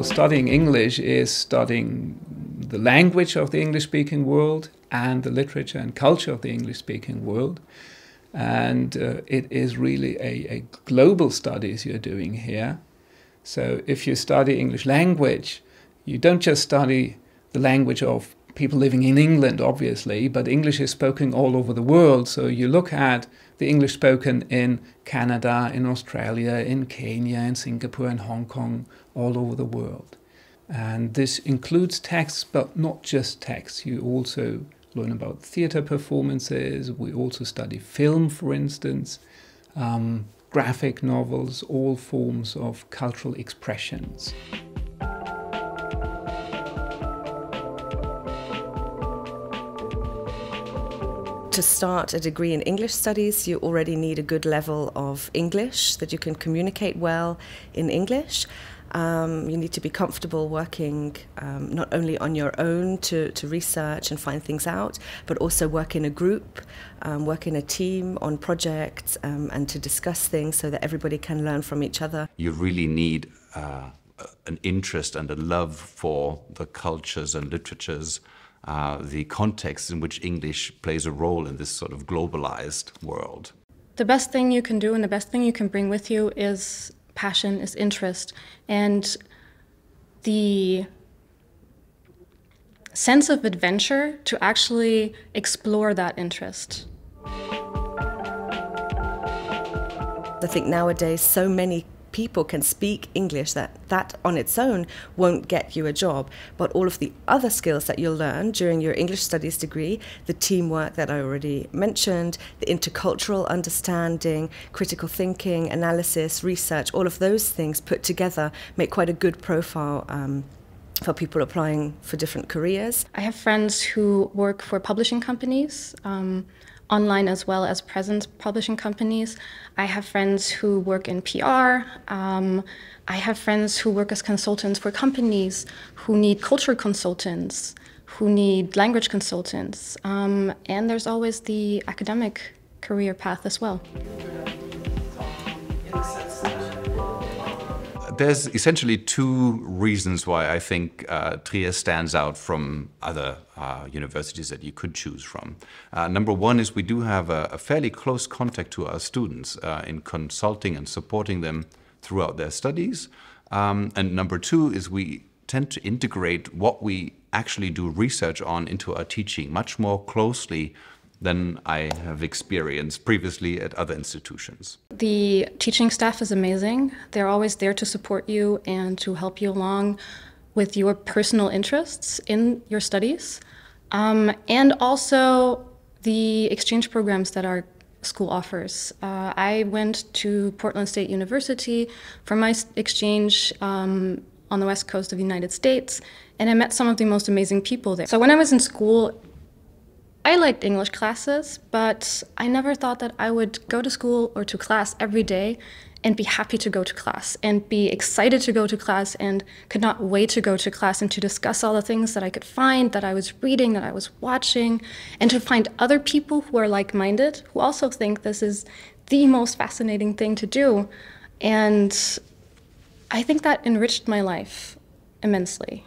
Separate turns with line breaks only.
Studying English is studying the language of the English-speaking world and the literature and culture of the English-speaking world. And it is really a global studies you're doing here. So if you study English language, you don't just study the language of people living in England, obviously, but English is spoken all over the world. So you look at the English spoken in Canada, in Australia, in Kenya, in Singapur, in Hong Kong, all over the world. And this includes texts, but not just texts. You also learn about theatre performances. We also study film, for instance, graphic novels, all forms of cultural expressions.
To start a degree in English studies, you already need a good level of English, that you can communicate well in English. You need to be comfortable working not only on your own to research and find things out, but also work in a group, work in a team on projects and to discuss things so that everybody can learn from each other.
You really need an interest and a love for the cultures and literatures, the context in which English plays a role in this sort of globalized world.
The best thing you can do and the best thing you can bring with you is passion, is interest, and the sense of adventure to actually explore that interest.
I think nowadays so many people can speak English that on its own won't get you a job, but all of the other skills that you'll learn during your English studies degree, the teamwork that I already mentioned, the intercultural understanding, critical thinking, analysis, research, all of those things put together make quite a good profile for people applying for different careers.
I have friends who work for publishing companies, online as well as present publishing companies. I have friends who work in PR. I have friends who work as consultants for companies, who need culture consultants, who need language consultants. And there's always the academic career path as well.
There's essentially two reasons why I think Trier stands out from other universities that you could choose from. Number one is we do have a fairly close contact to our students in consulting and supporting them throughout their studies. And number two is we tend to integrate what we actually do research on into our teaching much more closely than I have experienced previously at other institutions.
The teaching staff is amazing. They're always there to support you and to help you along with your personal interests in your studies. And also the exchange programs that our school offers. I went to Portland State University for my exchange on the west coast of the United States, and I met some of the most amazing people there. So when I was in school, I liked English classes, but I never thought that I would go to school or to class every day and be happy to go to class and be excited to go to class and could not wait to go to class and to discuss all the things that I could find, that I was reading, that I was watching, and to find other people who are like-minded, who also think this is the most fascinating thing to do. And I think that enriched my life immensely.